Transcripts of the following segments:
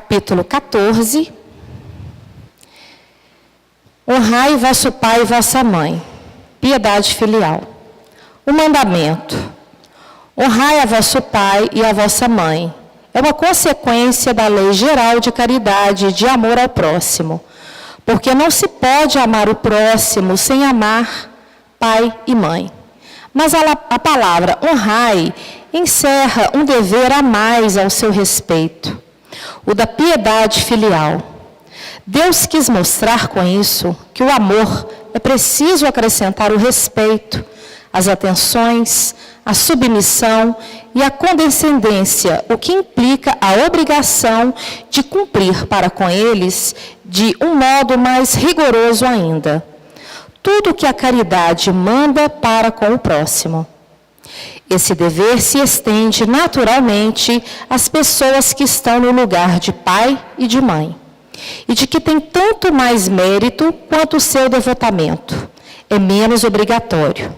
capítulo 14. Honrai vosso pai e vossa mãe. Piedade filial. O mandamento. Honrai a vosso pai e a vossa mãe. É uma consequência da lei geral de caridade e de amor ao próximo. Porque não se pode amar o próximo sem amar pai e mãe. Mas a palavra honrai encerra um dever a mais ao seu respeito, o da piedade filial. Deus quis mostrar com isso que o amor é preciso acrescentar o respeito, as atenções, a submissão e a condescendência, o que implica a obrigação de cumprir para com eles de um modo mais rigoroso ainda. Tudo que a caridade manda para com o próximo. Esse dever se estende naturalmente às pessoas que estão no lugar de pai e de mãe, e de que tem tanto mais mérito quanto o seu devotamento. É menos obrigatório.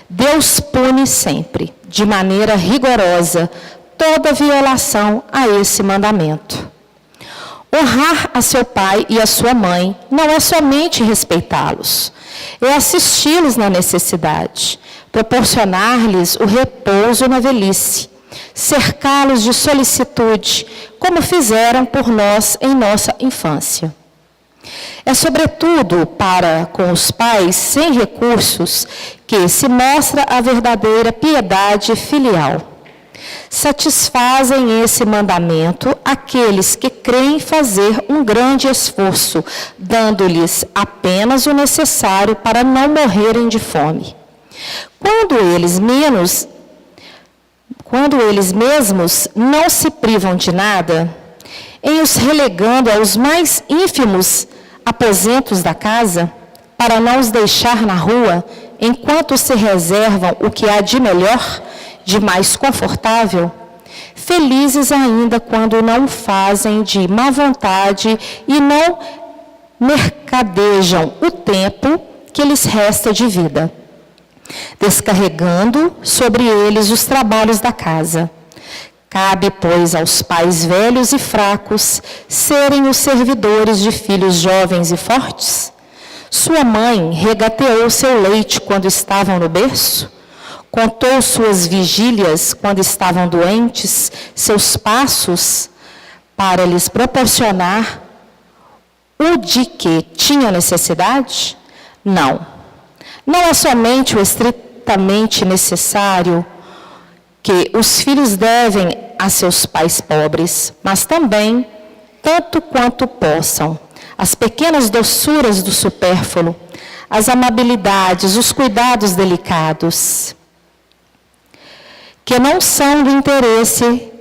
Deus pune sempre, de maneira rigorosa, toda violação a esse mandamento. Honrar a seu pai e a sua mãe não é somente respeitá-los, é assisti-los na necessidade, proporcionar-lhes o repouso na velhice, cercá-los de solicitude, como fizeram por nós em nossa infância. É sobretudo para com os pais sem recursos que se mostra a verdadeira piedade filial. Satisfazem esse mandamento aqueles que creem fazer um grande esforço, dando-lhes apenas o necessário para não morrerem de fome. Quando eles mesmos não se privam de nada, em os relegando aos mais ínfimos aposentos da casa, para não os deixar na rua, enquanto se reservam o que há de melhor, de mais confortável, felizes ainda quando não fazem de má vontade e não mercadejam o tempo que lhes resta de vida, descarregando sobre eles os trabalhos da casa. Cabe, pois, aos pais velhos e fracos serem os servidores de filhos jovens e fortes? Sua mãe regateou seu leite quando estavam no berço? Contou suas vigílias quando estavam doentes, seus passos, para lhes proporcionar o de que tinham necessidade? Não. Não é somente o estritamente necessário que os filhos devem a seus pais pobres, mas também, tanto quanto possam, as pequenas doçuras do supérfluo, as amabilidades, os cuidados delicados, que não são do interesse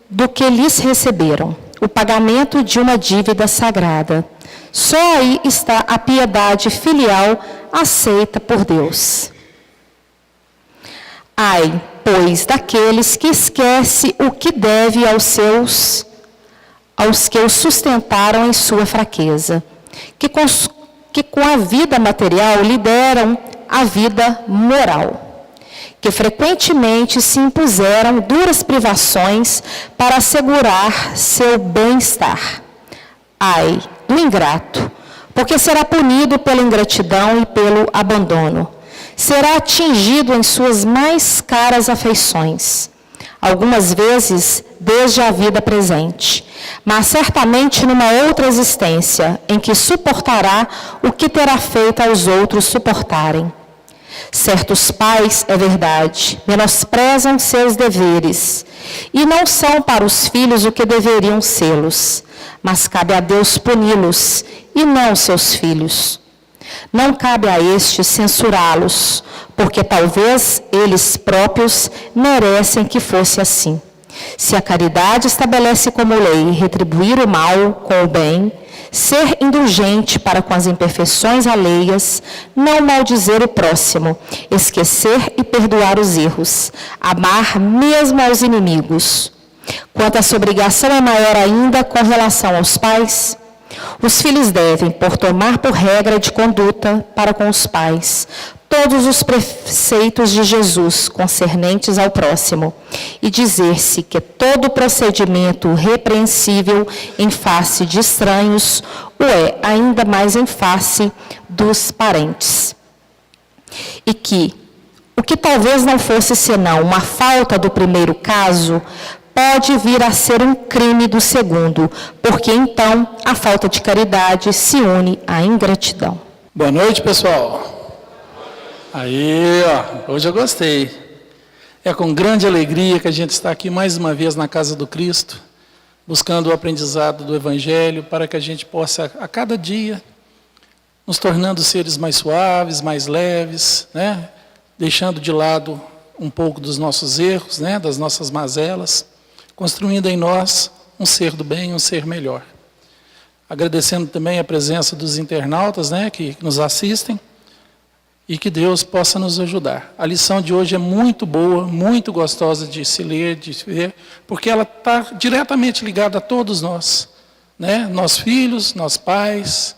do que lhes receberam, o pagamento de uma dívida sagrada. Só aí está a piedade filial aceita por Deus. Ai, pois, daqueles que esquece o que deve aos que o sustentaram em sua fraqueza, que com a vida material lhe deram a vida moral, que frequentemente se impuseram duras privações para assegurar seu bem-estar. Ai, do ingrato, porque será punido pela ingratidão e pelo abandono. Será atingido em suas mais caras afeições, algumas vezes desde a vida presente, mas certamente numa outra existência, em que suportará o que terá feito aos outros suportarem. Certos pais, é verdade, menosprezam seus deveres e não são para os filhos o que deveriam sê-los, mas cabe a Deus puni-los e não seus filhos. Não cabe a estes censurá-los, porque talvez eles próprios merecem que fosse assim. Se a caridade estabelece como lei retribuir o mal com o bem, ser indulgente para com as imperfeições alheias, não maldizer o próximo, esquecer e perdoar os erros, amar mesmo aos inimigos. Quanto essa obrigação é maior ainda com relação aos pais, os filhos devem tomar por regra de conduta para com os pais, todos os preceitos de Jesus concernentes ao próximo, e dizer-se que todo procedimento repreensível em face de estranhos o é ainda mais em face dos parentes. E que o que talvez não fosse senão uma falta do primeiro caso, pode vir a ser um crime do segundo, porque então a falta de caridade se une à ingratidão. Boa noite, pessoal. Aí, ó, hoje eu gostei. É com grande alegria que a gente está aqui mais uma vez na casa do Cristo, buscando o aprendizado do Evangelho, para que a gente possa, a cada dia, nos tornando seres mais suaves, mais leves, né? Deixando de lado um pouco dos nossos erros, né? Das nossas mazelas, construindo em nós um ser do bem, um ser melhor. Agradecendo também a presença dos internautas, né? Que nos assistem. E que Deus possa nos ajudar. A lição de hoje é muito boa, muito gostosa de se ler, de ver, porque ela está diretamente ligada a todos nós, né? Nós filhos, nós pais,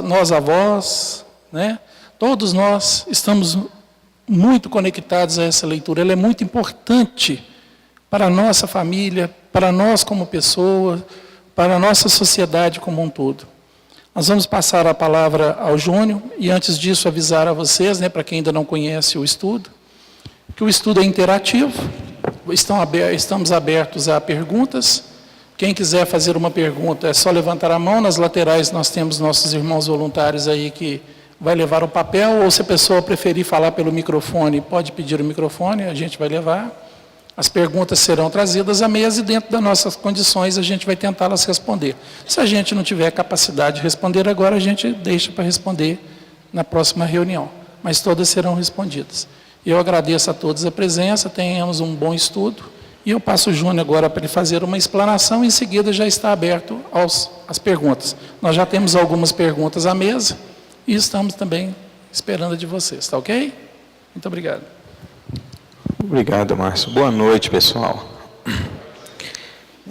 nós avós, né? Todos nós estamos muito conectados a essa leitura. Ela é muito importante para a nossa família, para nós como pessoa, para a nossa sociedade como um todo. Nós vamos passar a palavra ao Júnior e antes disso avisar a vocês, né, para quem ainda não conhece o estudo, que o estudo é interativo, estamos abertos a perguntas. Quem quiser fazer uma pergunta é só levantar a mão, nas laterais nós temos nossos irmãos voluntários aí que vai levar o papel, ou se a pessoa preferir falar pelo microfone, pode pedir o microfone, a gente vai levar. As perguntas serão trazidas à mesa e dentro das nossas condições a gente vai tentá-las responder. Se a gente não tiver capacidade de responder agora, a gente deixa para responder na próxima reunião. Mas todas serão respondidas. Eu agradeço a todos a presença, tenhamos um bom estudo. E eu passo o Júnior agora para ele fazer uma explanação e em seguida já está aberto às perguntas. Nós já temos algumas perguntas à mesa e estamos também esperando a de vocês, tá ok? Muito obrigado. Obrigado, Márcio. Boa noite, pessoal.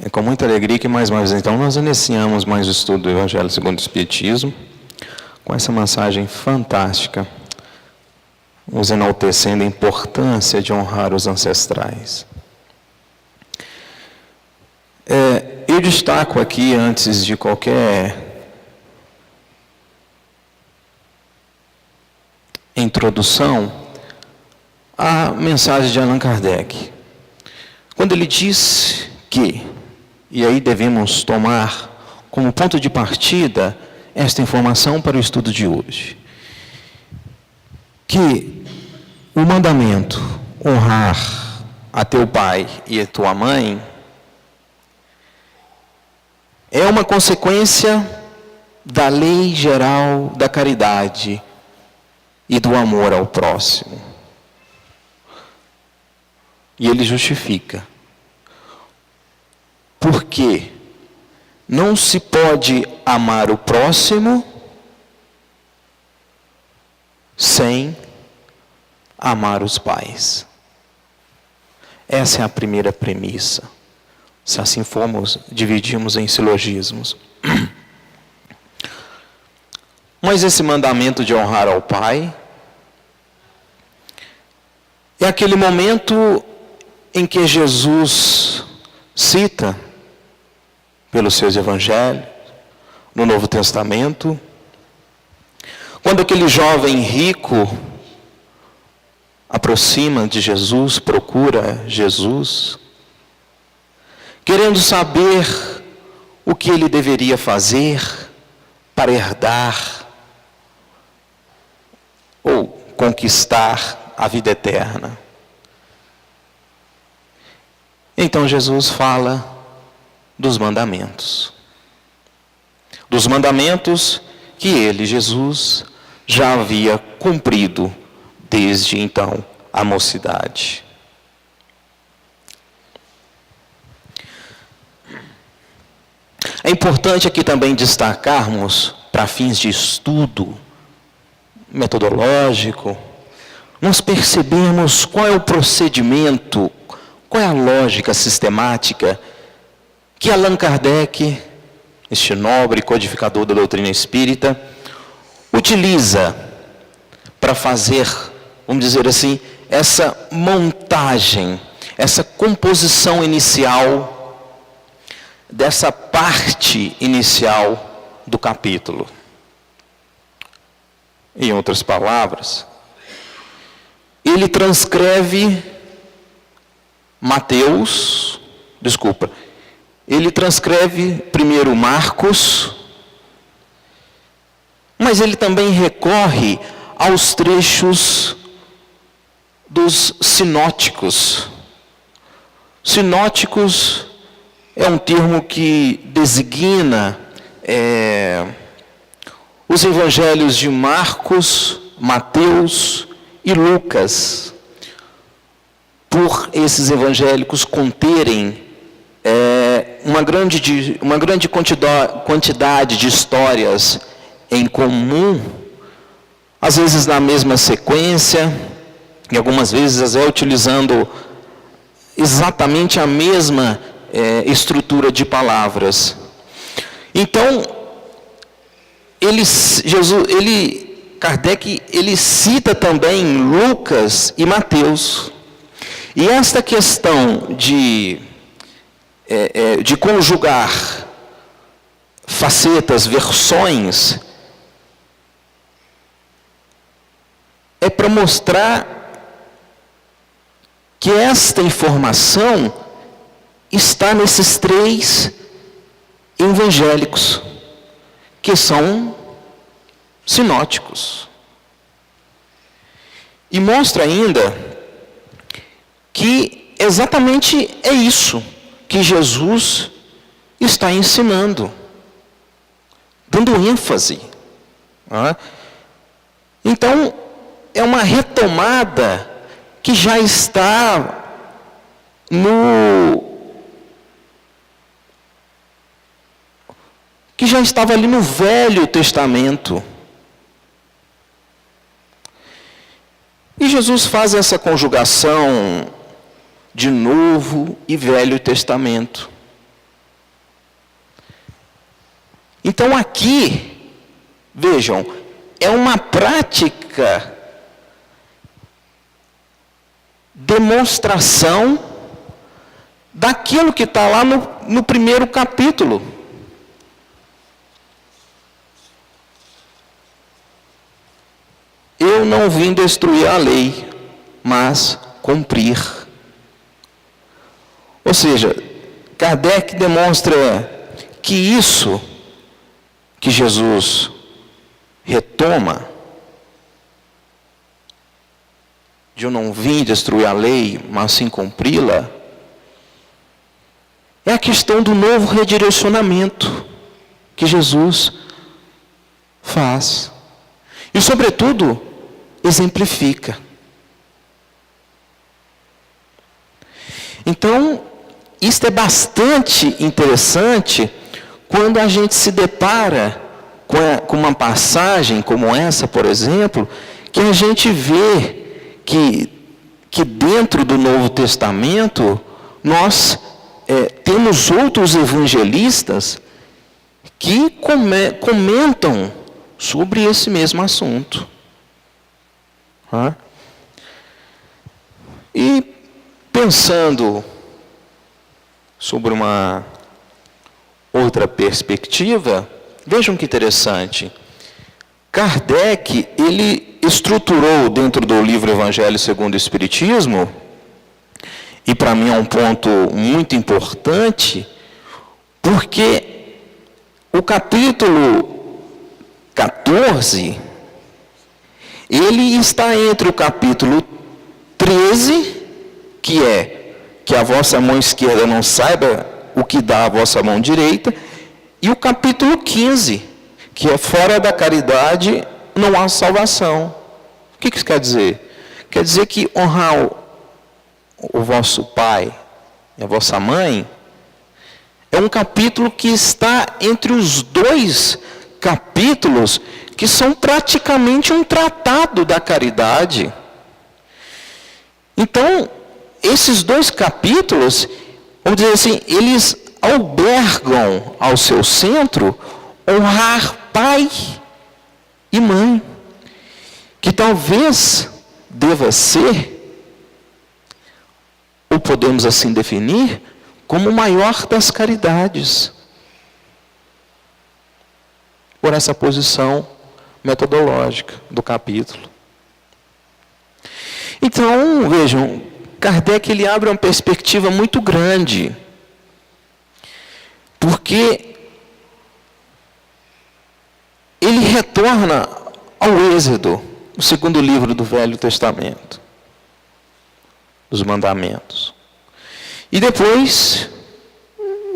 É com muita alegria que mais uma vez, então, nós iniciamos mais o estudo do Evangelho segundo o Espiritismo, com essa mensagem fantástica, nos enaltecendo a importância de honrar os ancestrais. Eu destaco aqui, antes de qualquer introdução, a mensagem de Allan Kardec, quando ele diz que, e aí devemos tomar como ponto de partida esta informação para o estudo de hoje, que o mandamento honrar a teu pai e a tua mãe é uma consequência da lei geral da caridade e do amor ao próximo. E ele justifica. Porque não se pode amar o próximo sem amar os pais. Essa é a primeira premissa. Se assim formos, dividimos em silogismos. Mas esse mandamento de honrar ao pai é aquele momento em que Jesus cita, pelos seus evangelhos, no Novo Testamento, quando aquele jovem rico aproxima de Jesus, procura Jesus, querendo saber o que ele deveria fazer para herdar ou conquistar a vida eterna. Então Jesus fala dos mandamentos. Dos mandamentos que ele, Jesus, já havia cumprido desde então a mocidade. É importante aqui também destacarmos, para fins de estudo metodológico, nós percebemos qual é o procedimento, qual é a lógica sistemática que Allan Kardec, este nobre codificador da doutrina espírita, utiliza para fazer, vamos dizer assim, essa montagem, essa composição inicial, dessa parte inicial do capítulo. Em outras palavras, ele transcreve ele transcreve primeiro Marcos, mas ele também recorre aos trechos dos sinóticos. Sinóticos é um termo que designa os evangelhos de Marcos, Mateus e Lucas. Por esses evangélicos conterem uma grande quantidade de histórias em comum, às vezes na mesma sequência, e algumas vezes utilizando exatamente a mesma estrutura de palavras. Então, Kardec cita também Lucas e Mateus. E esta questão de conjugar facetas, versões, é para mostrar que esta informação está nesses três evangélicos, que são sinóticos. E mostra ainda que exatamente é isso que Jesus está ensinando, dando ênfase. Então, é uma retomada que já está que já estava ali no Velho Testamento. E Jesus faz essa conjugação de Novo e Velho Testamento. Então aqui, vejam, é uma prática demonstração daquilo que está lá no primeiro capítulo. Eu não vim destruir a lei, mas cumprir. Ou seja, Kardec demonstra que isso que Jesus retoma, de eu não vim destruir a lei, mas sim cumpri-la, é a questão do novo redirecionamento que Jesus faz. E, sobretudo, exemplifica. Então, isto é bastante interessante quando a gente se depara com uma passagem como essa, por exemplo, que a gente vê que dentro do Novo Testamento nós temos outros evangelistas que comentam sobre esse mesmo assunto. E pensando sobre uma outra perspectiva, vejam que interessante. Kardec, ele estruturou dentro do livro Evangelho segundo o Espiritismo, e para mim é um ponto muito importante, porque o capítulo 14, ele está entre o capítulo 13, que é que a vossa mão esquerda não saiba o que dá a vossa mão direita, e o capítulo 15, que é fora da caridade não há salvação. O que isso quer dizer? Quer dizer que honrar o vosso pai e a vossa mãe é um capítulo que está entre os dois capítulos que são praticamente um tratado da caridade. Então, esses dois capítulos, vamos dizer assim, eles albergam ao seu centro honrar pai e mãe, que talvez deva ser, ou podemos assim definir, como o maior das caridades, por essa posição metodológica do capítulo. Então, vejam, Kardec ele abre uma perspectiva muito grande, porque ele retorna ao Êxodo, o segundo livro do Velho Testamento, dos mandamentos. E depois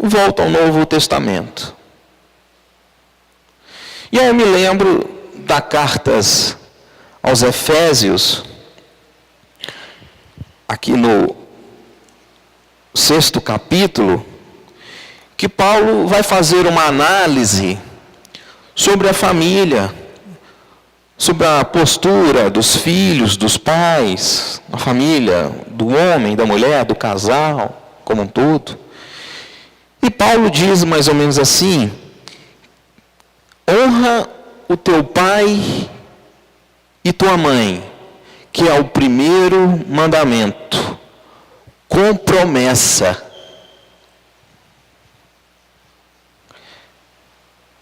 volta ao Novo Testamento. E aí eu me lembro das cartas aos Efésios, aqui no 6º capítulo, que Paulo vai fazer uma análise sobre a família, sobre a postura dos filhos, dos pais, a família, do homem, da mulher, do casal, como um todo. E Paulo diz mais ou menos assim: honra o teu pai e tua mãe, que é o primeiro mandamento, com promessa.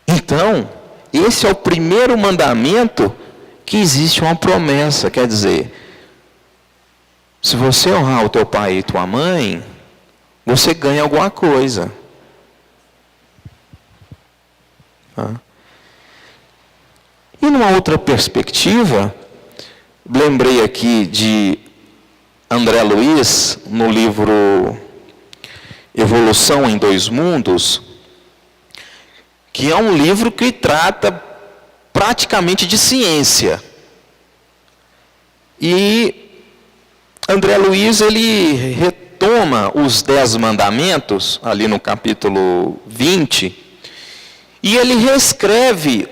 Então, esse é o primeiro mandamento que existe uma promessa. Quer dizer, se você honrar o teu pai e tua mãe, você ganha alguma coisa. E numa outra perspectiva, lembrei aqui de André Luiz, no livro Evolução em Dois Mundos, que é um livro que trata praticamente de ciência. E André Luiz, ele retoma os 10 mandamentos, ali no capítulo 20, e ele reescreve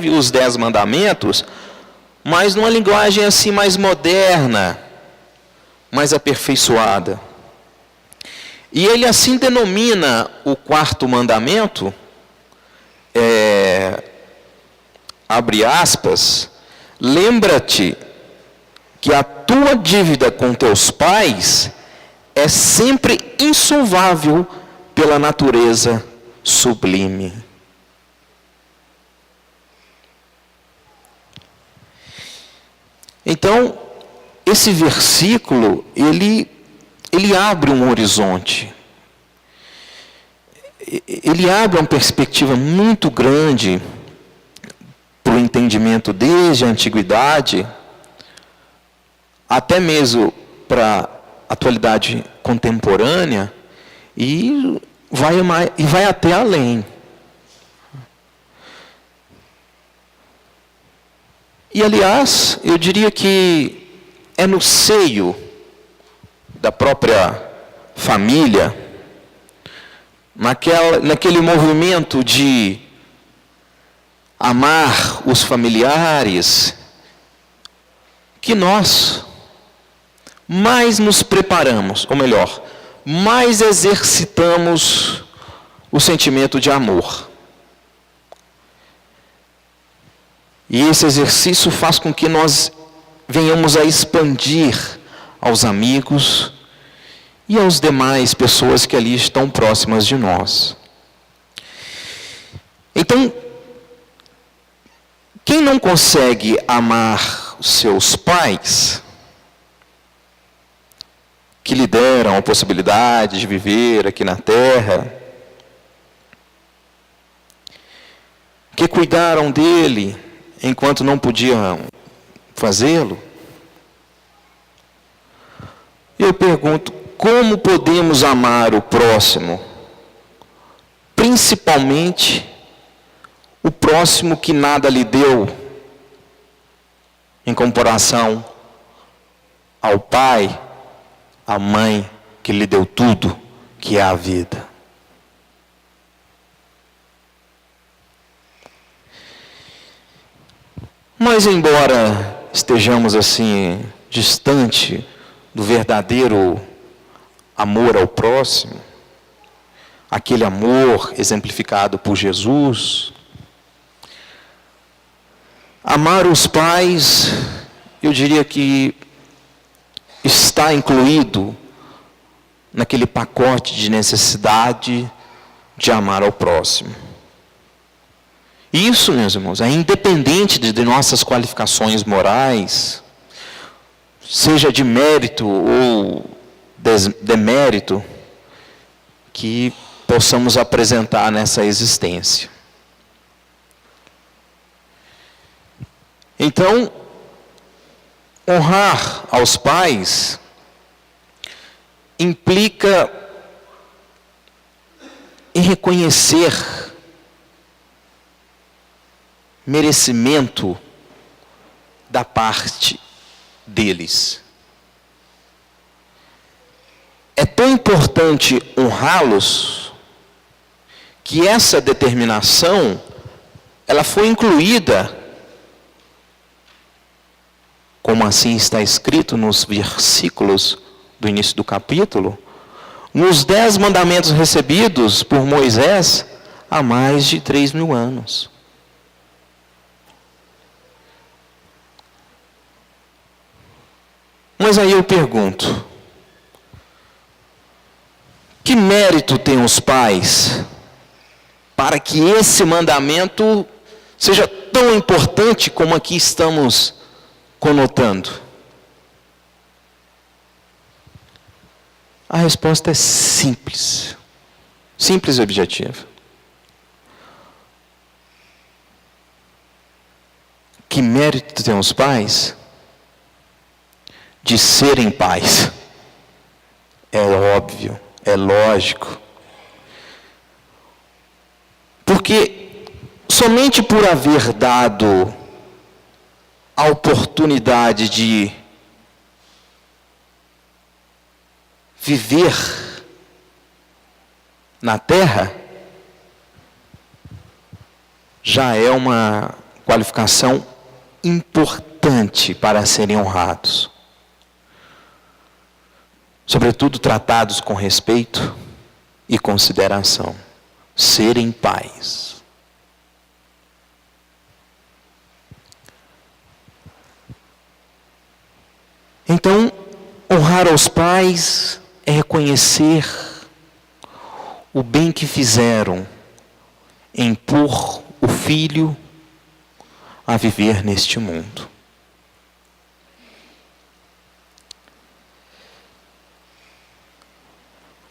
os 10 mandamentos, mas numa linguagem assim mais moderna, mais aperfeiçoada. E ele assim denomina o 4º mandamento, abre aspas, lembra-te que a tua dívida com teus pais é sempre insolvável pela natureza sublime. Então, esse versículo, ele abre um horizonte. Ele abre uma perspectiva muito grande para o entendimento desde a antiguidade, até mesmo para a atualidade contemporânea, e vai até além. E, aliás, eu diria que é no seio da própria família, naquele movimento de amar os familiares, que nós mais nos preparamos, ou melhor, mais exercitamos o sentimento de amor. E esse exercício faz com que nós venhamos a expandir aos amigos e aos demais pessoas que ali estão próximas de nós. Então, quem não consegue amar os seus pais, que lhe deram a possibilidade de viver aqui na terra, que cuidaram dele enquanto não podiam fazê-lo, eu pergunto, como podemos amar o próximo? Principalmente o próximo que nada lhe deu, em comparação ao pai, à mãe que lhe deu tudo, que é a vida. Mas embora estejamos assim distante do verdadeiro amor ao próximo, aquele amor exemplificado por Jesus, Amar os pais, eu diria que está incluído naquele pacote de necessidade de amar ao próximo. Isso, meus irmãos, é independente de nossas qualificações morais, seja de mérito ou demérito, que possamos apresentar nessa existência. Então, honrar aos pais implica em reconhecer merecimento da parte deles. É tão importante honrá-los que essa determinação ela foi incluída, como assim está escrito nos versículos do início do capítulo, nos 10 mandamentos recebidos por Moisés há mais de 3.000 anos. Mas aí eu pergunto, que mérito têm os pais para que esse mandamento seja tão importante como aqui estamos conotando? A resposta é simples. Simples e objetiva. Que mérito têm os pais de serem pais? É óbvio, é lógico. Porque somente por haver dado a oportunidade de viver na terra, já é uma qualificação importante para serem honrados. Sobretudo tratados com respeito e consideração. Serem pais. Então, honrar aos pais é reconhecer o bem que fizeram em pôr o filho a viver neste mundo.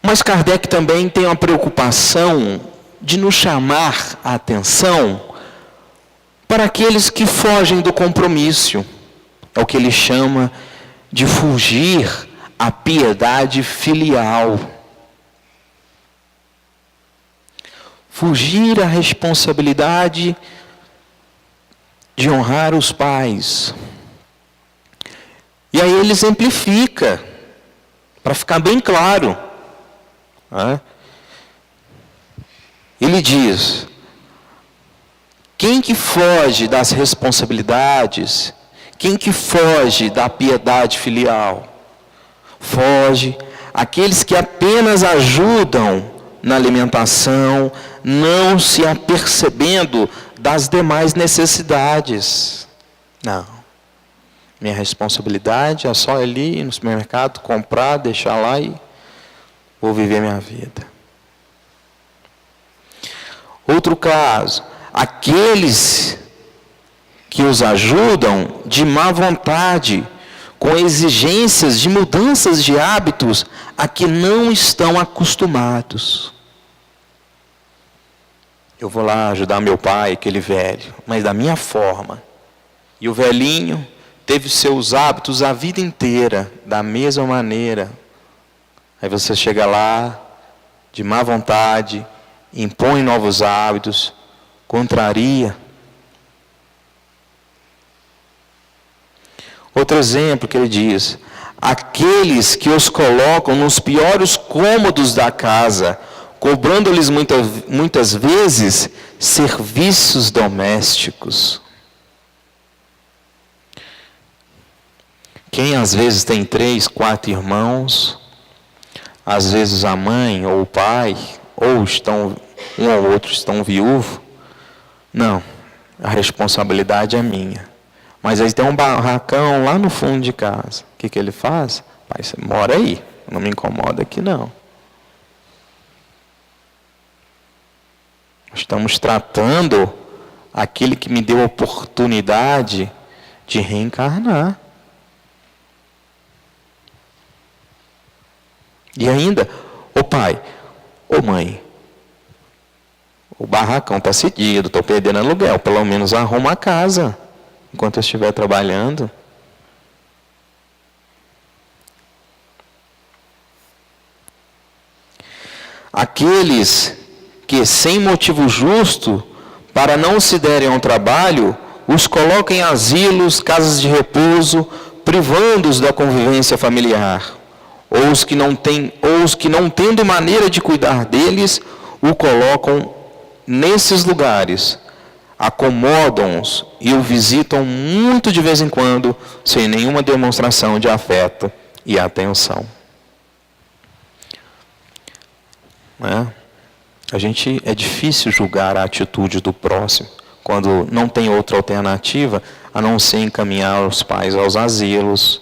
Mas Kardec também tem uma preocupação de nos chamar a atenção para aqueles que fogem do compromisso. É o que ele chama de fugir à piedade filial. Fugir à responsabilidade de honrar os pais. E aí ele exemplifica, para ficar bem claro. Ele diz: quem que foge das responsabilidades, quem que foge da piedade filial? Foge aqueles que apenas ajudam na alimentação, não se apercebendo das demais necessidades. Não. Minha responsabilidade é só ali no supermercado, comprar, deixar lá e vou viver minha vida. Outro caso, aqueles que os ajudam de má vontade, com exigências de mudanças de hábitos a que não estão acostumados. Eu vou lá ajudar meu pai, aquele velho, mas da minha forma. E o velhinho teve seus hábitos a vida inteira, da mesma maneira. Aí você chega lá, de má vontade, impõe novos hábitos, contraria. Outro exemplo que ele diz: aqueles que os colocam nos piores cômodos da casa, cobrando-lhes muitas vezes serviços domésticos. Quem às vezes tem 3, 4 irmãos, às vezes a mãe ou o pai, ou um ou outro estão viúvos. Não, a responsabilidade é minha. Mas aí tem um barracão lá no fundo de casa. O que ele faz? Pai, você mora aí, não me incomoda aqui não. Estamos tratando aquele que me deu a oportunidade de reencarnar. E ainda, ô pai, ô mãe, o barracão está cedido, estou perdendo aluguel, pelo menos arruma a casa enquanto eu estiver trabalhando. Aqueles que, sem motivo justo, para não se derem ao trabalho, os colocam em asilos, casas de repouso, privando-os da convivência familiar. Ou os que não tendo maneira de cuidar deles, o colocam nesses lugares, acomodam-os e o visitam muito de vez em quando, sem nenhuma demonstração de afeto e atenção. É difícil julgar a atitude do próximo, quando não tem outra alternativa, a não ser encaminhar os pais aos asilos.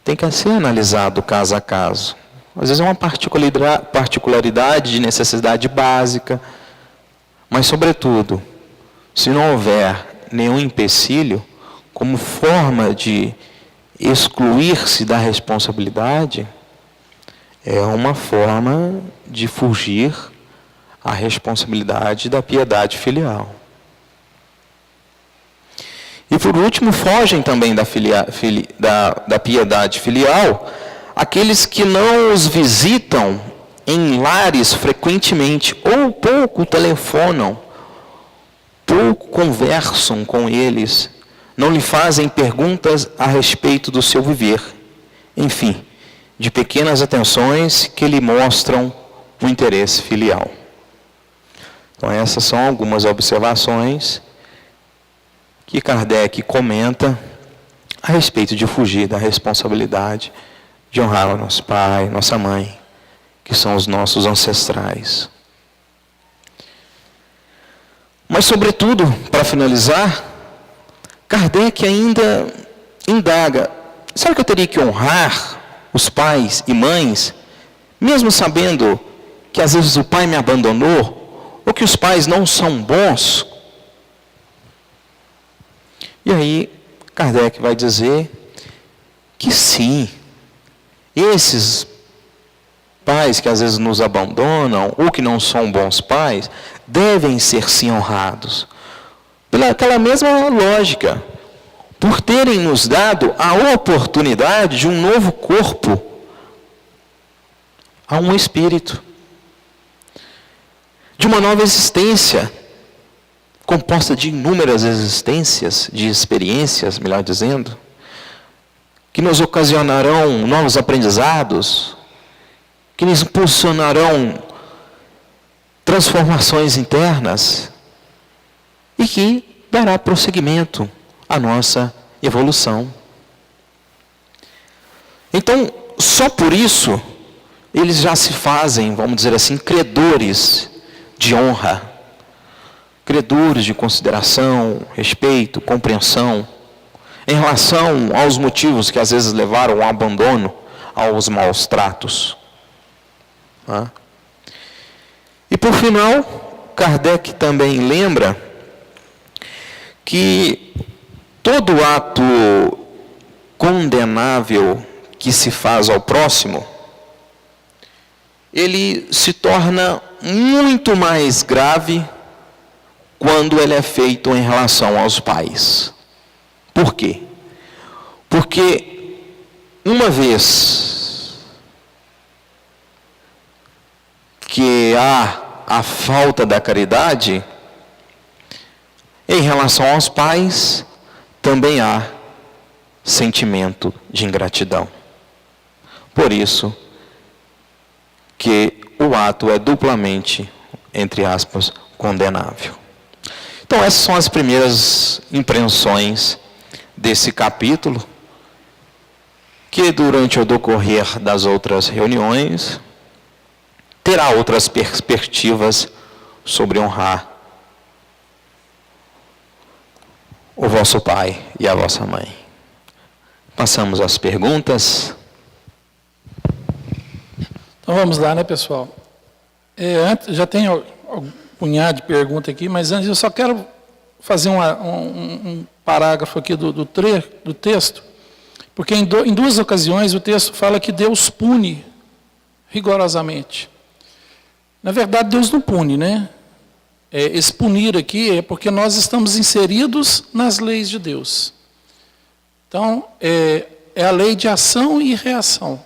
Tem que ser analisado caso a caso. Às vezes é uma particularidade de necessidade básica, mas, sobretudo, se não houver nenhum empecilho, como forma de excluir-se da responsabilidade, é uma forma de fugir à responsabilidade da piedade filial. E, por último, fogem também da piedade filial aqueles que não os visitam em lares frequentemente, ou pouco telefonam, pouco conversam com eles, não lhe fazem perguntas a respeito do seu viver. Enfim, de pequenas atenções que lhe mostram o interesse filial. Então, essas são algumas observações que Kardec comenta a respeito de fugir da responsabilidade de honrar o nosso pai, nossa mãe, que são os nossos ancestrais. Mas, sobretudo, para finalizar, Kardec ainda indaga: será que eu teria que honrar os pais e mães, mesmo sabendo que às vezes o pai me abandonou, ou que os pais não são bons? E aí, Kardec vai dizer que sim, esses pais que às vezes nos abandonam, ou que não são bons pais, devem ser sim honrados. Pelaquela mesma lógica, por terem nos dado a oportunidade de um novo corpo a um espírito, de uma nova existência, composta de inúmeras existências, de experiências, melhor dizendo, que nos ocasionarão novos aprendizados, que nos impulsionarão transformações internas e que dará prosseguimento à nossa evolução. Então, só por isso, eles já se fazem, vamos dizer assim, credores de honra, credores de consideração, respeito, compreensão, em relação aos motivos que às vezes levaram ao abandono, aos maus tratos. E por final, Kardec também lembra que todo ato condenável que se faz ao próximo, ele se torna muito mais grave quando ele é feito em relação aos pais. Por quê? Porque uma vez que há a falta da caridade, em relação aos pais, também há sentimento de ingratidão. Por isso que o ato é duplamente, entre aspas, condenável. Então, essas são as primeiras impressões desse capítulo, que durante o decorrer das outras reuniões terá outras perspectivas sobre honrar o vosso pai e a vossa mãe. Passamos às perguntas. Então vamos lá, né, pessoal? Já tem um punhado de perguntas aqui, mas antes eu só quero fazer um parágrafo aqui do texto, porque em duas ocasiões o texto fala que Deus pune rigorosamente. Na verdade, Deus não pune, né? Esse punir aqui é porque nós estamos inseridos nas leis de Deus. Então, é a lei de ação e reação.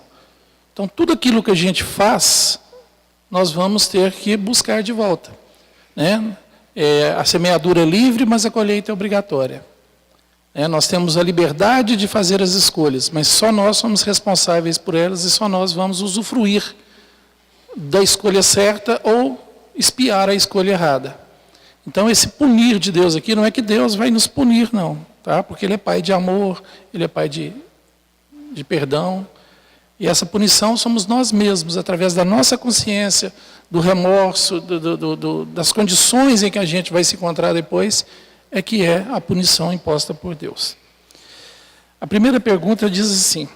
Então, tudo aquilo que a gente faz, nós vamos ter que buscar de volta, né? A semeadura é livre, mas a colheita é obrigatória. Nós temos a liberdade de fazer as escolhas, mas só nós somos responsáveis por elas e só nós vamos usufruir da escolha certa ou espiar a escolha errada. Então, esse punir de Deus aqui não é que Deus vai nos punir, não, tá? Porque Ele é Pai de amor, Ele é Pai de perdão. E essa punição somos nós mesmos, através da nossa consciência, do remorso, das condições em que a gente vai se encontrar depois, é que é a punição imposta por Deus. A primeira pergunta diz assim: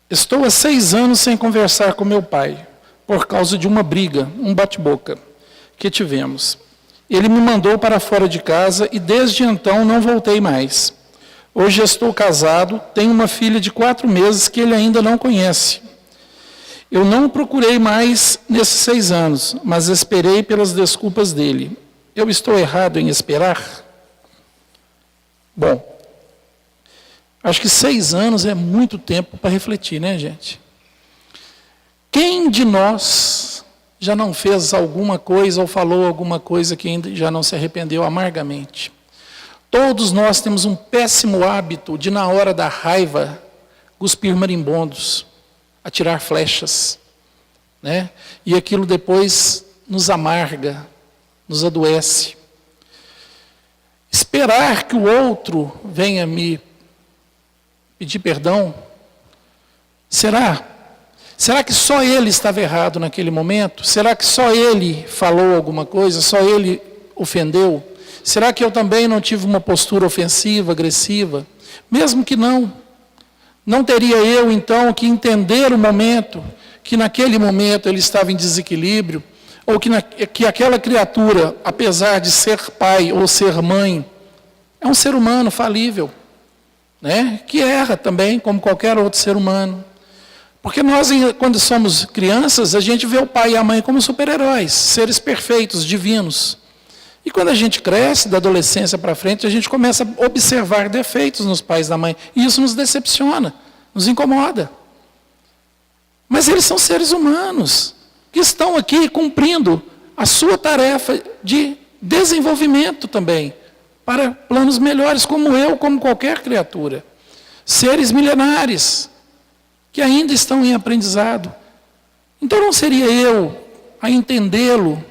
estou há 6 anos sem conversar com meu pai, por causa de uma briga, um bate-boca, que tivemos. Ele me mandou para fora de casa e desde então não voltei mais. Hoje estou casado, tenho uma filha de 4 meses que ele ainda não conhece. Eu não o procurei mais nesses 6 anos, mas esperei pelas desculpas dele. Eu estou errado em esperar? Bom, acho que 6 anos é muito tempo para refletir, né, gente? Quem de nós já não fez alguma coisa ou falou alguma coisa que ainda já não se arrependeu amargamente? Todos nós temos um péssimo hábito de, na hora da raiva, cuspir marimbondos, atirar flechas, né? E aquilo depois nos amarga, nos adoece. Esperar que o outro venha me pedir perdão, será? Será que só ele estava errado naquele momento? Será que só ele falou alguma coisa, só ele ofendeu? Será que eu também não tive uma postura ofensiva, agressiva? Mesmo que não teria eu então que entender o momento, que naquele momento ele estava em desequilíbrio, ou que aquela criatura, apesar de ser pai ou ser mãe, é um ser humano falível, né? Que erra também, como qualquer outro ser humano. Porque nós, quando somos crianças, a gente vê o pai e a mãe como super-heróis, seres perfeitos, divinos. E quando a gente cresce, da adolescência para frente, a gente começa a observar defeitos nos pais e da mãe. E isso nos decepciona, nos incomoda. Mas eles são seres humanos, que estão aqui cumprindo a sua tarefa de desenvolvimento também, para planos melhores, como eu, como qualquer criatura. Seres milenares, que ainda estão em aprendizado. Então não seria eu a entendê-lo,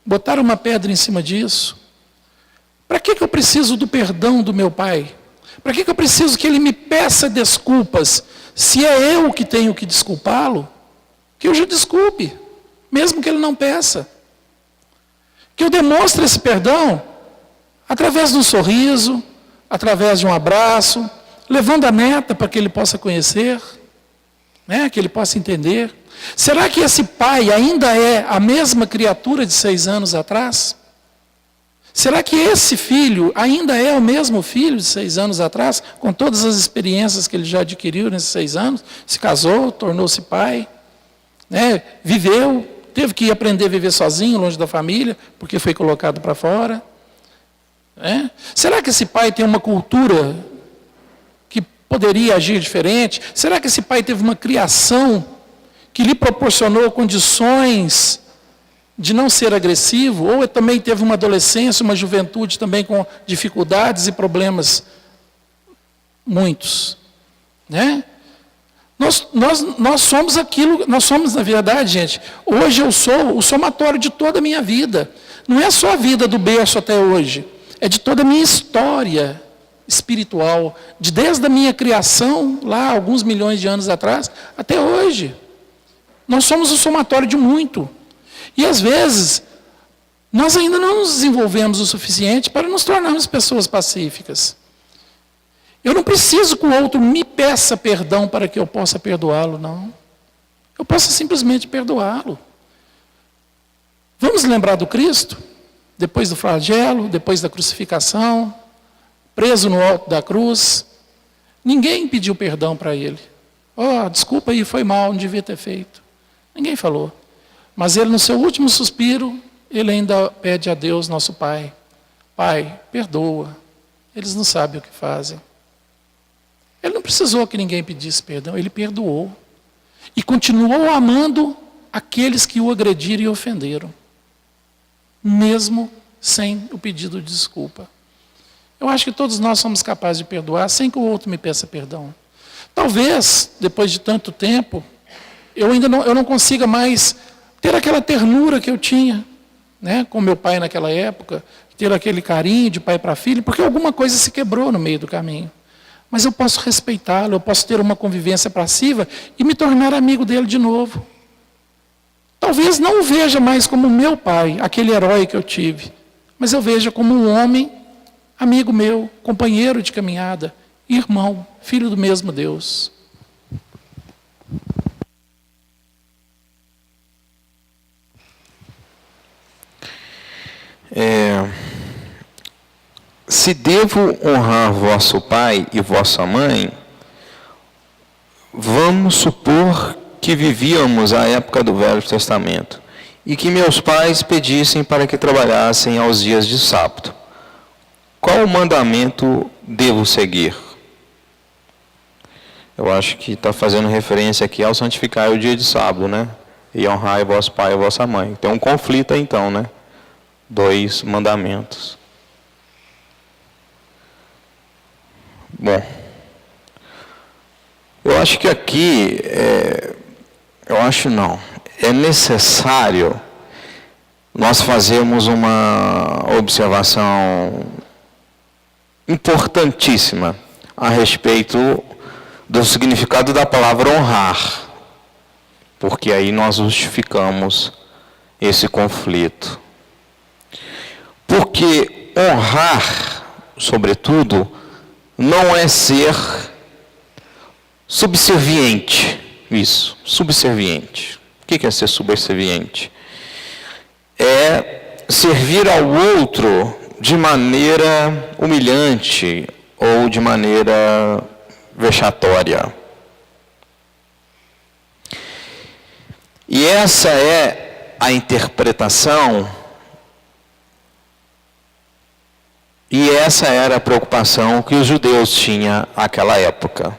botar uma pedra em cima disso? Para que eu preciso do perdão do meu pai? Para que eu preciso que ele me peça desculpas, se é eu que tenho que desculpá-lo? Que eu já desculpe, mesmo que ele não peça. Que eu demonstre esse perdão através de um sorriso, através de um abraço, levando a neta para que ele possa conhecer, né, que ele possa entender. Será que esse pai ainda é a mesma criatura de 6 anos atrás? Será que esse filho ainda é o mesmo filho de 6 anos atrás, com todas as experiências que ele já adquiriu nesses 6 anos? Se casou, tornou-se pai, né, viveu, teve que aprender a viver sozinho, longe da família, porque foi colocado para fora. Né? Será que esse pai tem uma cultura que poderia agir diferente? Será que esse pai teve uma criação que lhe proporcionou condições de não ser agressivo, ou também teve uma adolescência, uma juventude também com dificuldades e problemas muitos, né? Nós somos aquilo, nós somos, na verdade, gente, hoje eu sou o somatório de toda a minha vida. Não é só a vida do berço até hoje, é de toda a minha história espiritual, desde a minha criação, lá alguns milhões de anos atrás, até hoje. Nós somos o somatório de muito. E às vezes, Nós ainda não nos desenvolvemos o suficiente para nos tornarmos pessoas pacíficas. Eu não preciso que o outro me peça perdão para que eu possa perdoá-lo, não. Eu posso simplesmente perdoá-lo. Vamos lembrar do Cristo? Depois do flagelo, depois da crucificação, preso no alto da cruz. Ninguém pediu perdão para ele. Desculpa aí, foi mal, não devia ter feito. Ninguém falou. Mas ele, no seu último suspiro, ele ainda pede a Deus, nosso Pai: Pai, perdoa. Eles não sabem o que fazem. Ele não precisou que ninguém pedisse perdão, ele perdoou. E continuou amando aqueles que o agrediram e ofenderam, mesmo sem o pedido de desculpa. Eu acho que todos nós somos capazes de perdoar sem que o outro me peça perdão. Talvez, depois de tanto tempo, eu não consiga mais ter aquela ternura que eu tinha, né, com meu pai naquela época, ter aquele carinho de pai para filho, porque alguma coisa se quebrou no meio do caminho. Mas eu posso respeitá-lo, eu posso ter uma convivência passiva e me tornar amigo dele de novo. Talvez não o veja mais como meu pai, aquele herói que eu tive, mas eu veja como um homem, amigo meu, companheiro de caminhada, irmão, filho do mesmo Deus. Se devo honrar vosso pai e vossa mãe, vamos supor que vivíamos a época do Velho Testamento e que meus pais pedissem para que trabalhassem aos dias de sábado. Qual mandamento devo seguir? Eu acho que está fazendo referência aqui ao santificar o dia de sábado, né? E honrar vosso pai e vossa mãe. Tem um conflito aí, então, né? 2 mandamentos. Bom, eu acho que aqui, é necessário nós fazermos uma observação importantíssima a respeito do significado da palavra honrar, porque aí nós justificamos esse conflito. Porque honrar, sobretudo, não é ser subserviente. Isso, subserviente. O que é ser subserviente? É servir ao outro de maneira humilhante ou de maneira vexatória. E essa é a interpretação. E essa era a preocupação que os judeus tinham naquela época.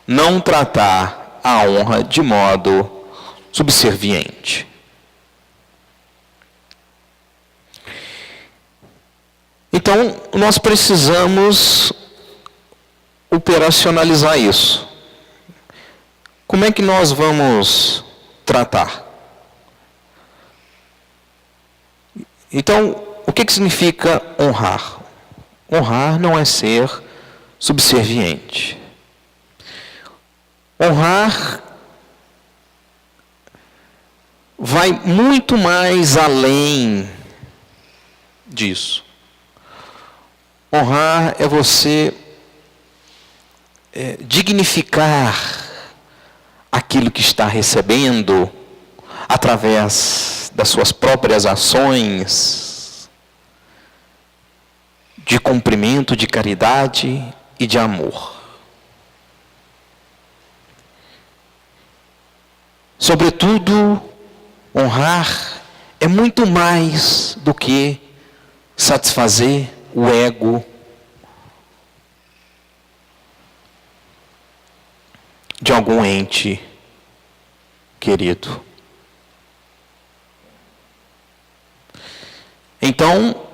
Não tratar a honra de modo subserviente. Então, nós precisamos operacionalizar isso. Como é que nós vamos tratar? Então, o que significa honrar? Honrar não é ser subserviente. Honrar vai muito mais além disso. Honrar é você dignificar aquilo que está recebendo através das suas próprias ações de cumprimento, de caridade e de amor. Sobretudo, honrar é muito mais do que satisfazer o ego de algum ente querido. Então,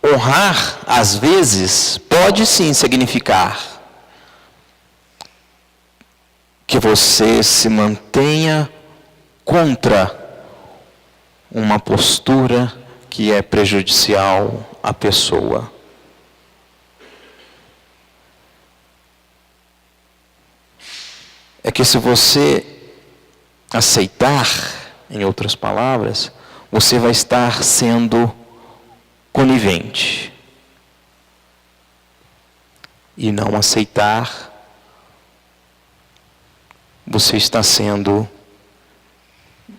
honrar, às vezes, pode sim significar que você se mantenha contra uma postura que é prejudicial à pessoa. É que se você aceitar, em outras palavras, você vai estar sendo conivente. E não aceitar, você está sendo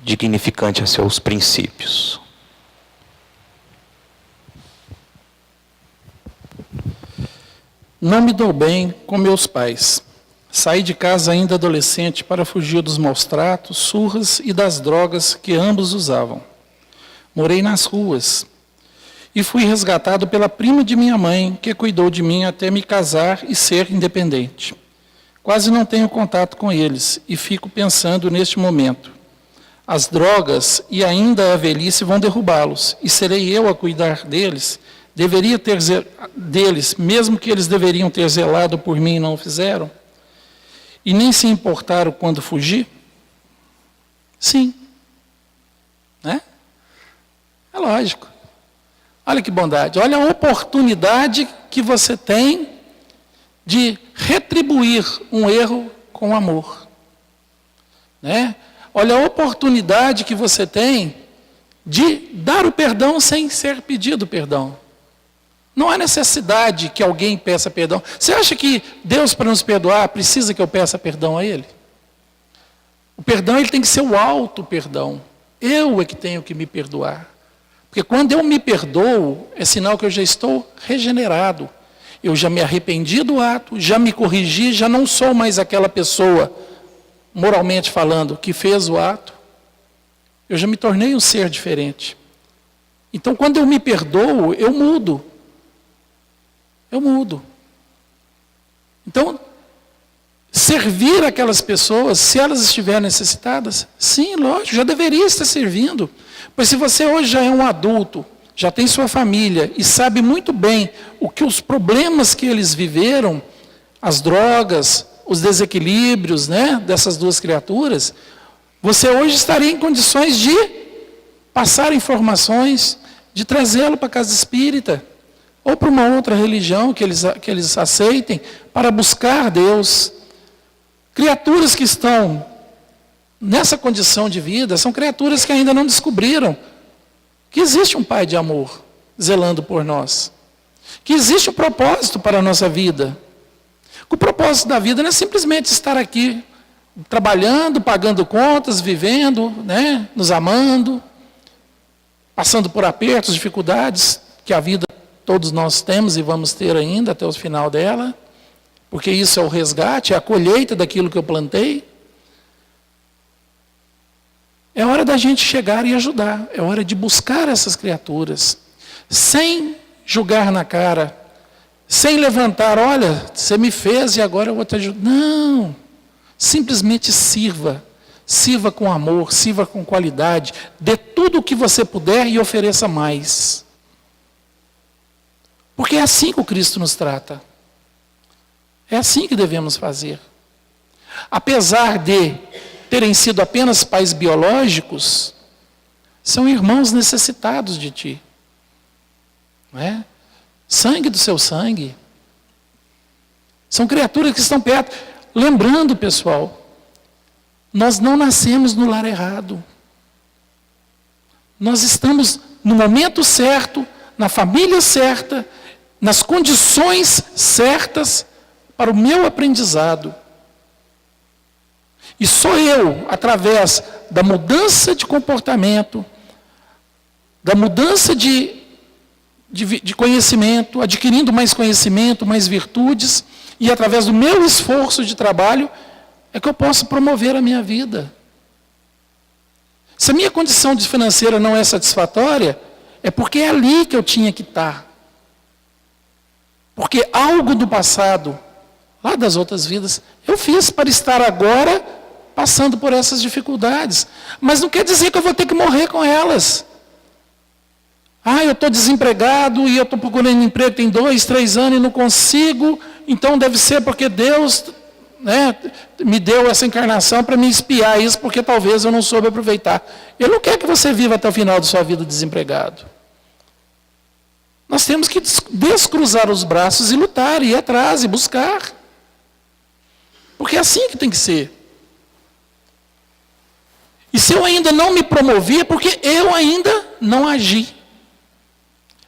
dignificante a seus princípios. Não me dou bem com meus pais. Saí de casa ainda adolescente para fugir dos maus tratos, surras e das drogas que ambos usavam. Morei nas ruas e fui resgatado pela prima de minha mãe, que cuidou de mim até me casar e ser independente. Quase não tenho contato com eles e fico pensando neste momento. As drogas e ainda a velhice vão derrubá-los, e serei eu a cuidar deles. Deveria ter deles, mesmo que eles deveriam ter zelado por mim e não o fizeram? E nem se importaram quando fugi? Sim. Né? É lógico. Olha que bondade. Olha a oportunidade que você tem de retribuir um erro com amor. Né? Olha a oportunidade que você tem de dar o perdão sem ser pedido perdão. Não há necessidade que alguém peça perdão. Você acha que Deus, para nos perdoar, precisa que eu peça perdão a Ele? O perdão ele tem que ser o auto-perdão. Eu é que tenho que me perdoar. Porque quando eu me perdoo, é sinal que eu já estou regenerado. Eu já me arrependi do ato, já me corrigi, já não sou mais aquela pessoa, moralmente falando, que fez o ato. Eu já me tornei um ser diferente. Então, quando eu me perdoo, eu mudo. Eu mudo. Então, servir aquelas pessoas, se elas estiverem necessitadas, sim, lógico, já deveria estar servindo. Pois se você hoje já é um adulto, já tem sua família e sabe muito bem os problemas que eles viveram, as drogas, os desequilíbrios, né, dessas duas criaturas, você hoje estaria em condições de passar informações, de trazê-lo para a casa espírita, ou para uma outra religião que eles aceitem, para buscar Deus. Criaturas que estão nessa condição de vida, são criaturas que ainda não descobriram que existe um Pai de amor, zelando por nós. Que existe um propósito para a nossa vida. O propósito da vida não é simplesmente estar aqui, trabalhando, pagando contas, vivendo, né, nos amando, passando por apertos, dificuldades, que a vida todos nós temos e vamos ter ainda até o final dela, porque isso é o resgate, é a colheita daquilo que eu plantei. É hora da gente chegar e ajudar, é hora de buscar essas criaturas, sem julgar na cara, sem levantar, olha, você me fez e agora eu vou te ajudar. Não, simplesmente sirva com amor, sirva com qualidade, dê tudo o que você puder e ofereça mais. Porque é assim que o Cristo nos trata. É assim que devemos fazer. Apesar de terem sido apenas pais biológicos, são irmãos necessitados de ti. Não é? Sangue do seu sangue. São criaturas que estão perto. Lembrando, pessoal, nós não nascemos no lar errado. Nós estamos no momento certo, na família certa, nas condições certas para o meu aprendizado. E só eu, através da mudança de comportamento, da mudança de conhecimento, adquirindo mais conhecimento, mais virtudes, e através do meu esforço de trabalho, é que eu posso promover a minha vida. Se a minha condição financeira não é satisfatória, é porque é ali que eu tinha que estar. Porque algo do passado, lá das outras vidas, eu fiz para estar agora passando por essas dificuldades. Mas não quer dizer que eu vou ter que morrer com elas. Eu estou desempregado e eu estou procurando emprego tem 2, 3 anos e não consigo, então deve ser porque Deus, né, me deu essa encarnação para me espiar isso, porque talvez eu não soube aproveitar. Ele não quer que você viva até o final da sua vida desempregado. Nós temos que descruzar os braços e lutar, ir atrás e buscar. Porque é assim que tem que ser. E se eu ainda não me promovi, é porque eu ainda não agi.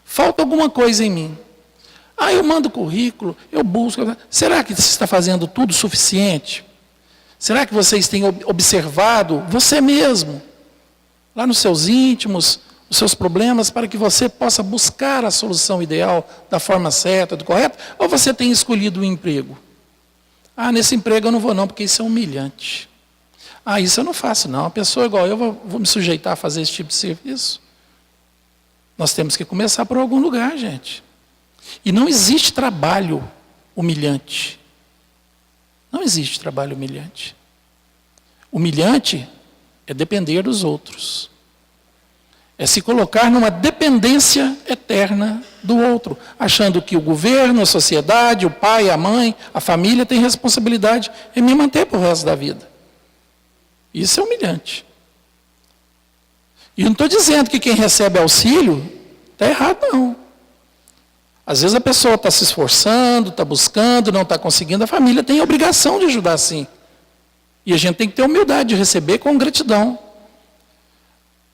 Falta alguma coisa em mim. Eu mando currículo, eu busco. Será que você está fazendo tudo o suficiente? Será que vocês têm observado você mesmo, lá nos seus íntimos, os seus problemas, para que você possa buscar a solução ideal da forma certa, do correto? Ou você tem escolhido o emprego? Nesse emprego eu não vou não, porque isso é humilhante. Isso eu não faço não. A pessoa igual eu vou me sujeitar a fazer esse tipo de serviço? Nós temos que começar por algum lugar, gente. E não existe trabalho humilhante. Não existe trabalho humilhante. Humilhante é depender dos outros. É se colocar numa dependência eterna do outro, achando que o governo, a sociedade, o pai, a mãe, a família tem responsabilidade em me manter para o resto da vida. Isso é humilhante. E eu não estou dizendo que quem recebe auxílio está errado, não. Às vezes a pessoa está se esforçando, está buscando, não está conseguindo, a família tem a obrigação de ajudar sim. E a gente tem que ter humildade de receber com gratidão.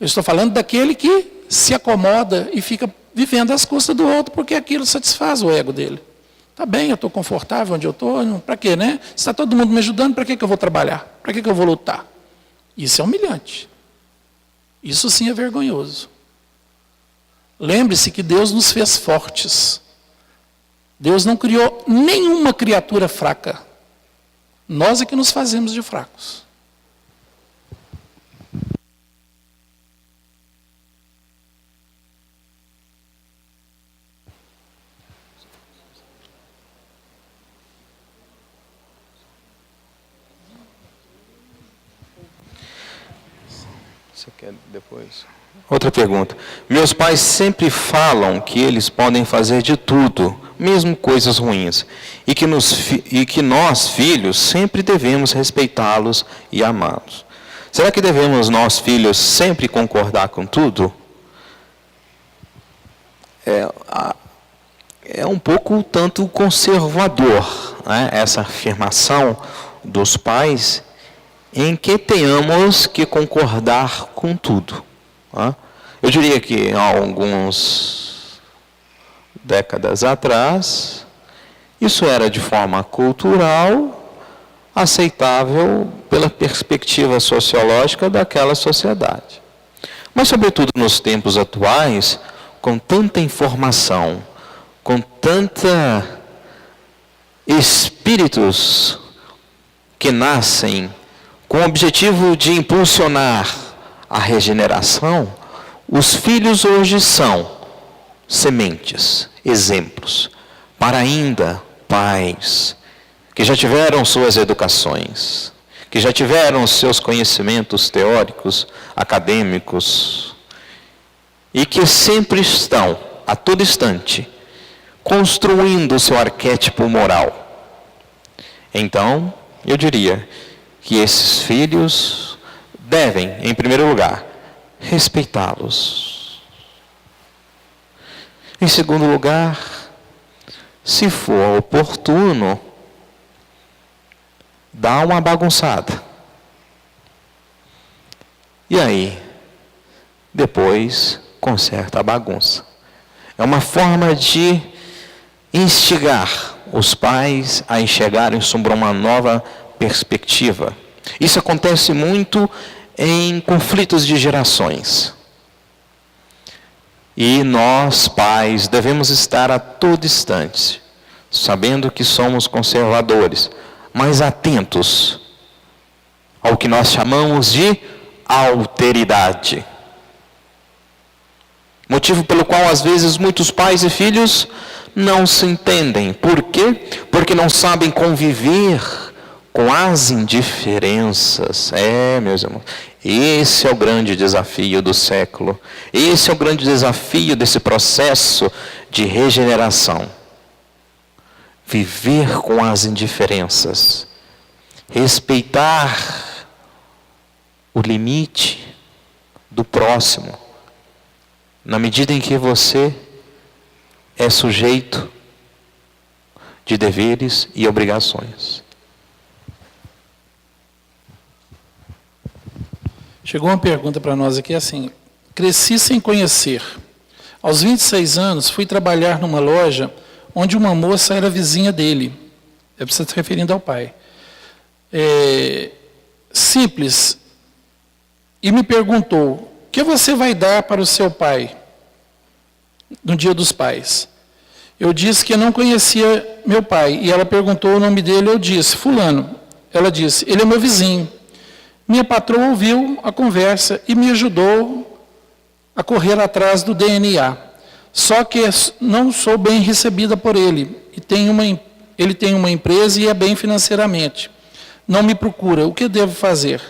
Eu estou falando daquele que se acomoda e fica vivendo às custas do outro, porque aquilo satisfaz o ego dele. Está bem, eu estou confortável onde eu estou, para quê, né? Se está todo mundo me ajudando, para que eu vou trabalhar? Para que eu vou lutar? Isso é humilhante. Isso sim é vergonhoso. Lembre-se que Deus nos fez fortes. Deus não criou nenhuma criatura fraca. Nós é que nos fazemos de fracos. Você quer depois? Outra pergunta. Meus pais sempre falam que eles podem fazer de tudo, mesmo coisas ruins, e que nós, filhos, sempre devemos respeitá-los e amá-los. Será que devemos, nós, filhos, sempre concordar com tudo? É um pouco tanto conservador, né, essa afirmação dos pais, em que tenhamos que concordar com tudo. Eu diria que há algumas décadas atrás, isso era de forma cultural, aceitável pela perspectiva sociológica daquela sociedade. Mas, sobretudo nos tempos atuais, com tanta informação, com tanta espíritos que nascem com o objetivo de impulsionar a regeneração, os filhos hoje são sementes, exemplos, para ainda pais que já tiveram suas educações, que já tiveram seus conhecimentos teóricos, acadêmicos, e que sempre estão, a todo instante, construindo o seu arquétipo moral. Então, eu diria que esses filhos devem, em primeiro lugar, respeitá-los. Em segundo lugar, se for oportuno, dá uma bagunçada. E aí, depois, conserta a bagunça. É uma forma de instigar os pais a enxergarem sobre uma nova perspectiva. Isso acontece muito em conflitos de gerações. E nós, pais, devemos estar a todo instante, sabendo que somos conservadores, mas atentos ao que nós chamamos de alteridade. Motivo pelo qual, às vezes, muitos pais e filhos não se entendem. Por quê? Porque não sabem conviver com as indiferenças. Meus irmãos, esse é o grande desafio do século. Esse é o grande desafio desse processo de regeneração. Viver com as indiferenças. Respeitar o limite do próximo, na medida em que você é sujeito de deveres e obrigações. Chegou uma pergunta para nós aqui assim: cresci sem conhecer. Aos 26 anos, fui trabalhar numa loja onde uma moça era vizinha dele. Deve estar se referindo ao pai. Simples. E me perguntou: o que você vai dar para o seu pai no Dia dos Pais? Eu disse que eu não conhecia meu pai. E ela perguntou o nome dele, eu disse: fulano. Ela disse: ele é meu vizinho. Minha patroa ouviu a conversa e me ajudou a correr atrás do DNA. Só que não sou bem recebida por ele. Ele tem uma empresa e é bem financeiramente. Não me procura. O que devo fazer?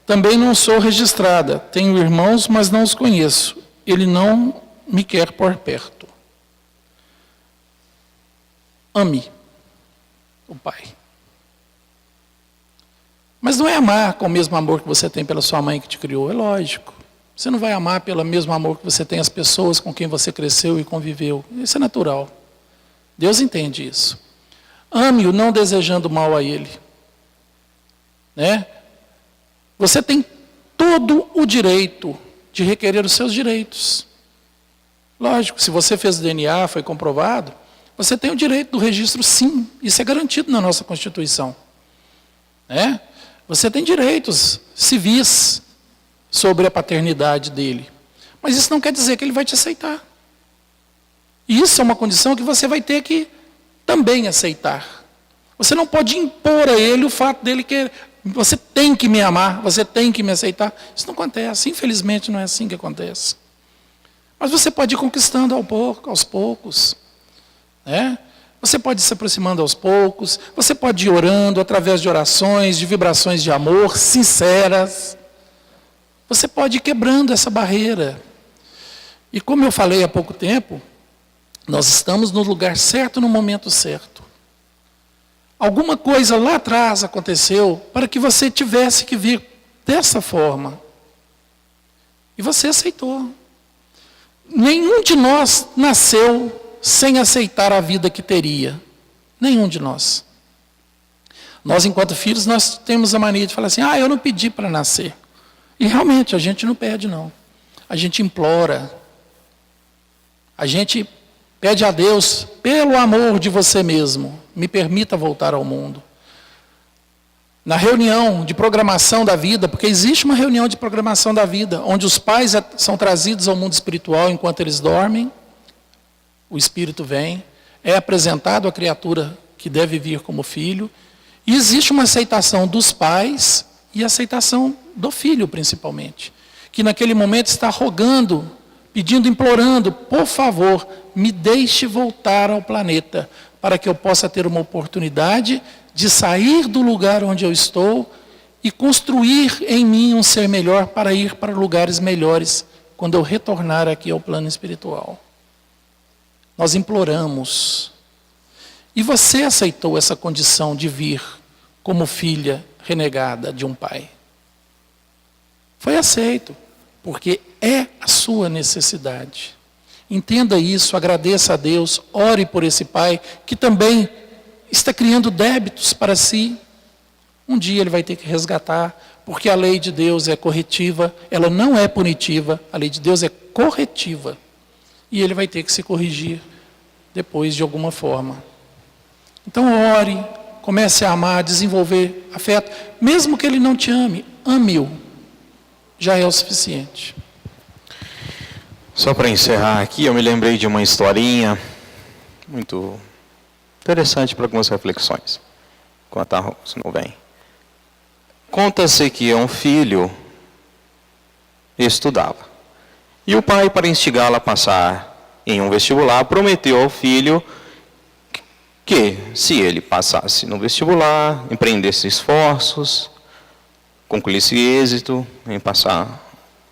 Também não sou registrada. Tenho irmãos, mas não os conheço. Ele não me quer por perto. Ame o pai. Mas não é amar com o mesmo amor que você tem pela sua mãe que te criou, é lógico. Você não vai amar pelo mesmo amor que você tem as pessoas com quem você cresceu e conviveu. Isso é natural. Deus entende isso. Ame-o não desejando mal a ele. Né? Você tem todo o direito de requerer os seus direitos. Lógico, se você fez DNA, foi comprovado, você tem o direito do registro, sim. Isso é garantido na nossa Constituição. Né? Você tem direitos civis sobre a paternidade dele. Mas isso não quer dizer que ele vai te aceitar. E isso é uma condição que você vai ter que também aceitar. Você não pode impor a ele o fato dele que você tem que me amar, você tem que me aceitar. Isso não acontece, infelizmente não é assim que acontece. Mas você pode ir conquistando aos poucos. Né? Você pode ir se aproximando aos poucos, você pode ir orando através de orações, de vibrações de amor sinceras. Você pode ir quebrando essa barreira. E como eu falei há pouco tempo, nós estamos no lugar certo, no momento certo. Alguma coisa lá atrás aconteceu para que você tivesse que vir dessa forma. E você aceitou. Nenhum de nós nasceu sem aceitar a vida que teria. Nenhum de nós. Nós, enquanto filhos, nós temos a mania de falar assim: eu não pedi para nascer. E realmente, a gente não pede, não. A gente implora. A gente pede a Deus, pelo amor de você mesmo, me permita voltar ao mundo. Na reunião de programação da vida, porque existe uma reunião de programação da vida, onde os pais são trazidos ao mundo espiritual enquanto eles dormem, o espírito vem, é apresentado a criatura que deve vir como filho, e existe uma aceitação dos pais e aceitação do filho, principalmente, que naquele momento está rogando, pedindo, implorando: por favor, me deixe voltar ao planeta, para que eu possa ter uma oportunidade de sair do lugar onde eu estou e construir em mim um ser melhor para ir para lugares melhores quando eu retornar aqui ao plano espiritual. Nós imploramos. E você aceitou essa condição de vir como filha renegada de um pai. Foi aceito, porque é a sua necessidade. Entenda isso, agradeça a Deus, ore por esse pai que também está criando débitos para si. Um dia ele vai ter que resgatar, porque a lei de Deus é corretiva, ela não é punitiva, a lei de Deus é corretiva. E ele vai ter que se corrigir depois de alguma forma. Então ore, comece a amar, a desenvolver afeto, mesmo que ele não te ame, ame-o, já é o suficiente. Só para encerrar aqui, eu me lembrei de uma historinha muito interessante para algumas reflexões, enquanto a Rose não vem. Conta-se que um filho estudava, e o pai, para instigá-lo a passar em um vestibular, prometeu ao filho que, se ele passasse no vestibular, empreendesse esforços, concluísse êxito em passar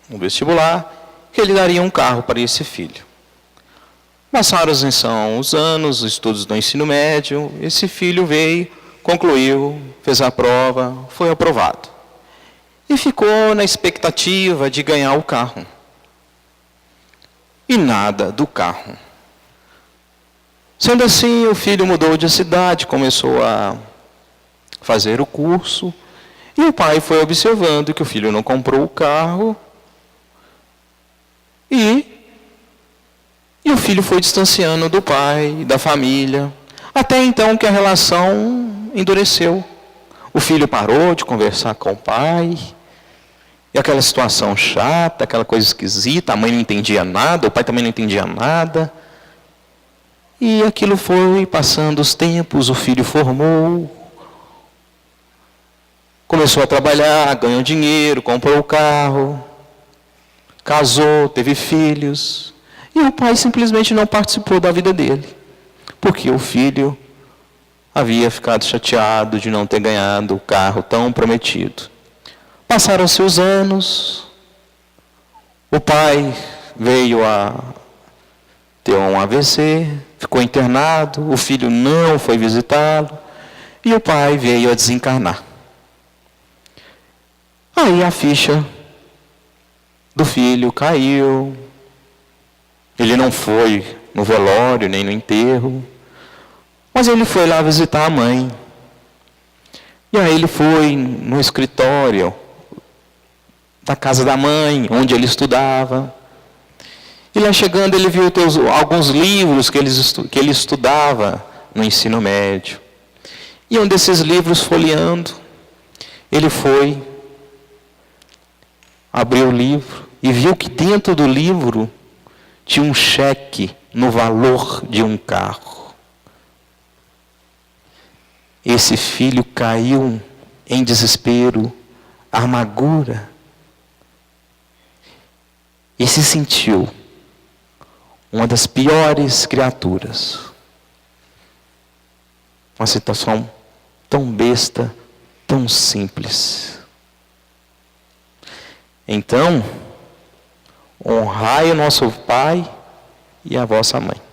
no vestibular, que ele daria um carro para esse filho. Passaram-se então os anos, os estudos do ensino médio, esse filho veio, concluiu, fez a prova, foi aprovado. E ficou na expectativa de ganhar o carro. E nada do carro. Sendo assim, o filho mudou de cidade, começou a fazer o curso, E o pai foi observando que o filho não comprou o carro. E o filho foi distanciando do pai, da família. Até então que a relação endureceu. O filho parou de conversar com o pai. E aquela situação chata, aquela coisa esquisita. A mãe não entendia nada, o pai também não entendia nada. E aquilo foi passando os tempos, o filho formou. Começou a trabalhar, ganhou dinheiro, comprou o carro. Casou, teve filhos. E o pai simplesmente não participou da vida dele. Porque o filho havia ficado chateado de não ter ganhado o carro tão prometido. Passaram-se os anos. O pai veio a ter um AVC, ficou internado. O filho não foi visitá-lo. E o pai veio a desencarnar. Aí a ficha do filho caiu. Ele não foi no velório, nem no enterro. Mas ele foi lá visitar a mãe. E aí ele foi no escritório da casa da mãe, onde ele estudava. E lá chegando ele viu alguns livros que ele estudava no ensino médio. E um desses livros, folheando, ele foi, abriu o livro e viu que dentro do livro tinha um cheque no valor de um carro. Esse filho caiu em desespero, amargura, e se sentiu uma das piores criaturas. Uma situação tão besta, tão simples. Então, honrai o nosso pai e a vossa mãe.